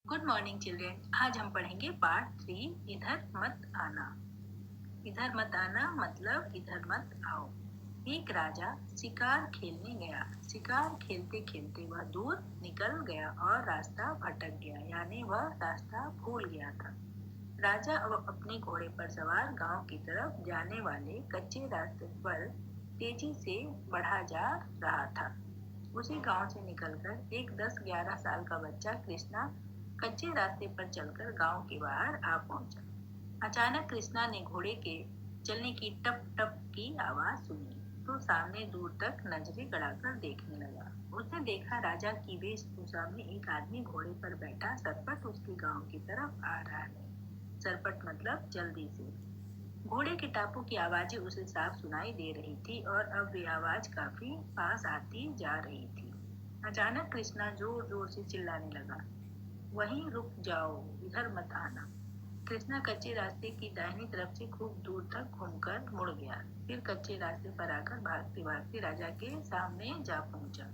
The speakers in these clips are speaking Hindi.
Good morning children. आज हम पढ़ेंगे पार्ट 3, इधर मत आना। इधर मत आना मतलब इधर मत आओ। एक राजा शिकार खेलने गया। शिकार खेलते खेलते वह दूर निकल गया और रास्ता भटक गया, यानी वह रास्ता भूल गया था। राजा अब अपने घोड़े पर सवार गांव की तरफ जाने वाले कच्चे रास्ते पर तेजी से बढ़ा जा रहा था। उसी गांव से निकलकर एक 10-11 साल का बच्चा कृष्णा कच्चे रास्ते पर चलकर गांव के बाहर आ पहुंचा। अचानक कृष्णा ने घोड़े के चलने की टप टप की आवाज सुनी तो सामने दूर तक नजरें गड़ाकर देखने लगा। उसने देखा राजा की वेशभूषा में एक आदमी घोड़े पर बैठा सरपट उसके गांव की तरफ आ रहा है। सरपट मतलब जल्दी से। घोड़े के टापू की आवाजें उसे साफ सुनाई दे रही थी और अब वे आवाज काफी पास आती जा रही थी। अचानक कृष्णा जोर जोर से चिल्लाने लगा, वहीं रुक जाओ, इधर मत आना। कृष्णा कच्चे रास्ते की दाहिनी तरफ से खूब दूर तक घूमकर मुड़ गया, फिर कच्चे रास्ते पर आकर भागते भागते राजा के सामने जा पहुंचा।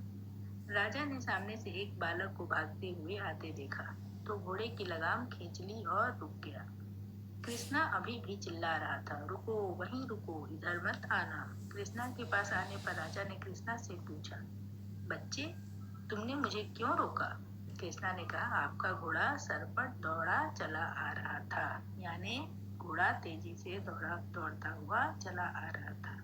राजा ने सामने से एक बालक को भागते हुए आते देखा तो घोड़े की लगाम खींच ली और रुक गया। कृष्णा अभी भी चिल्ला रहा था, रुको, वहीं रुको, इधर मत आना। कृष्णा के पास आने पर राजा ने कृष्णा से पूछा, बच्चे, तुमने मुझे क्यों रोका? कृष्णा ने कहा, आपका घोड़ा सरपट दौड़ा चला आ रहा था, यानी घोड़ा तेजी से दौड़ता हुआ चला आ रहा था।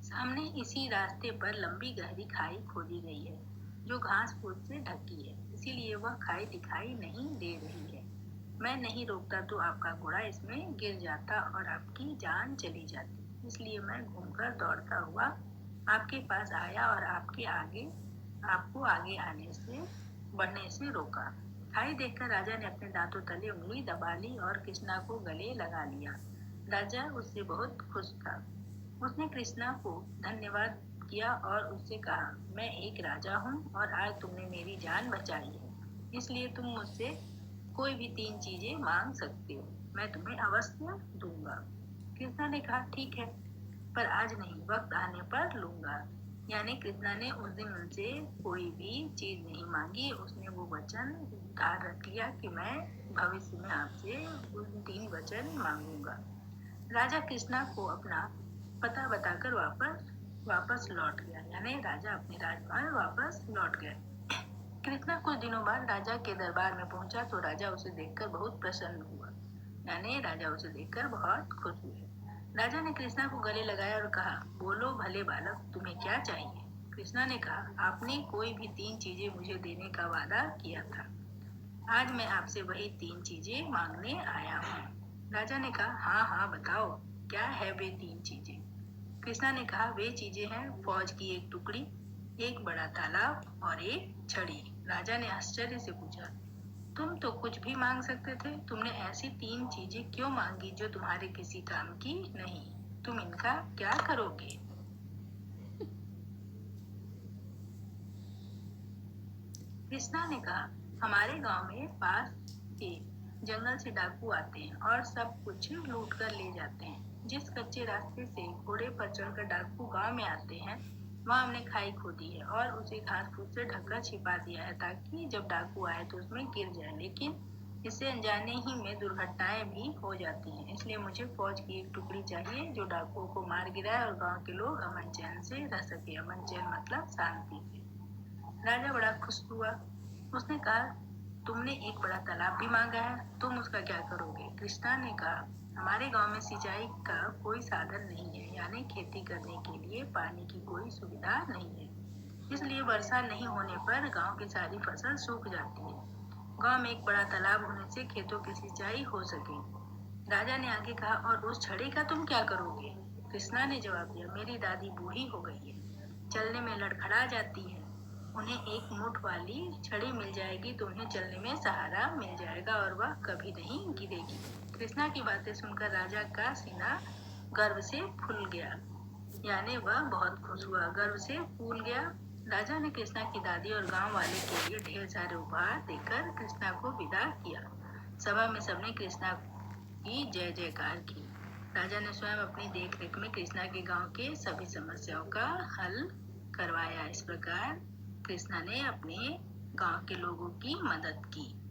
सामने इसी रास्ते पर लंबी गहरी खाई खोदी गई है जो घास फूस से ढकी है, इसीलिए वह खाई दिखाई नहीं दे रही है। मैं नहीं रोकता तो आपका घोड़ा इसमें गिर जाता और आपकी जान चली जाती, इसलिए मैं घूमकर दौड़ता हुआ आपके पास आया और आपको आगे आने से बढ़ने से रोका। खाई देखकर राजा ने अपने दांतों तले उंगली दबा ली और कृष्णा को गले लगा लिया। राजा उससे बहुत खुश था। उसने कृष्णा को धन्यवाद किया और उससे कहा, मैं एक राजा हूँ और आज तुमने मेरी जान बचाई है, इसलिए तुम मुझसे कोई भी 3 चीजें मांग सकते हो, मैं तुम्हें अवश्य दूंगा। कृष्णा ने कहा, ठीक है, पर आज नहीं, वक्त आने पर लूंगा। यानी कृष्णा ने उस दिन उनसे कोई भी चीज नहीं मांगी। उसने वो वचन धार रख लिया कि मैं भविष्य में आपसे उन 3 वचन मांगूंगा। राजा कृष्णा को अपना पता बताकर वापस लौट गया, यानी राजा अपने राजमहल वापस लौट गया। कृष्णा कुछ दिनों बाद राजा के दरबार में पहुंचा तो राजा उसे देखकर बहुत प्रसन्न हुआ, यानी राजा उसे देखकर बहुत खुश हुए। राजा ने कृष्णा को गले लगाया और कहा, बोलो भले बालक, तुम्हें क्या चाहिए? कृष्णा ने कहा, आपने कोई भी 3 चीजें मुझे देने का वादा किया था, आज मैं आपसे वही 3 चीजें मांगने आया हूँ। राजा ने कहा, हाँ हाँ बताओ, क्या है वे 3 चीजें? कृष्णा ने कहा, वे चीजें हैं फौज की एक टुकड़ी, एक बड़ा तालाब और एक छड़ी। राजा ने आश्चर्य से पूछा, तुम तो कुछ भी मांग सकते थे, तुमने ऐसी 3 चीजें क्यों मांगी जो तुम्हारे किसी काम की नहीं? तुम इनका क्या करोगे? कृष्णा ने कहा, हमारे गांव में पास के जंगल से डाकू आते हैं और सब कुछ लूट कर ले जाते हैं। जिस कच्चे रास्ते से घोड़े पर चढ़कर डाकू गांव में आते हैं, वहां हमने खाई खोदी है और उसे घास फूस से ढककर छिपा दिया है ताकि जब डाकू आए तो उसमें गिर जाए, लेकिन इससे अनजाने ही में दुर्घटनाएं भी हो जाती हैं। इसलिए मुझे फौज की एक टुकड़ी चाहिए जो डाकुओं को मार गिराए और गांव के लोग अमन चैन से रह सके। अमन चैन मतलब शांति से। राजा बड़ा खुश हुआ। उसने कहा, तुमने एक बड़ा तालाब भी मांगा है, तुम उसका क्या करोगे? कृष्णा ने कहा, हमारे गांव में सिंचाई का कोई साधन नहीं है, यानी खेती करने के लिए पानी की कोई सुविधा नहीं है, इसलिए वर्षा नहीं होने पर गांव की सारी फसल सूख जाती है। गांव में एक बड़ा तालाब होने से खेतों की सिंचाई हो सकेगी। राजा ने आगे कहा, और उस छड़ी का तुम क्या करोगे? कृष्णा ने जवाब दिया, मेरी दादी बूढ़ी हो गई है, चलने में लड़खड़ा जाती है, उन्हें एक मुठ वाली छड़ी मिल जाएगी तो उन्हें चलने में सहारा मिल जाएगा और वह कभी नहीं गिरेगी। कृष्णा की बातें सुनकर राजा का सीना गर्व से फूल गया, यानी वह बहुत खुश हुआ, गर्व से फूल गया। राजा ने कृष्णा की दादी और गांव वाले के लिए ढेर सारे उपहार देकर कृष्णा को विदा किया। सभा में सबने कृष्णा की जय जयकार की। राजा ने स्वयं अपनी देख रेख में कृष्णा के गांव के सभी समस्याओं का हल करवाया। इस प्रकार कृष्णा ने अपने गांव के लोगों की मदद की।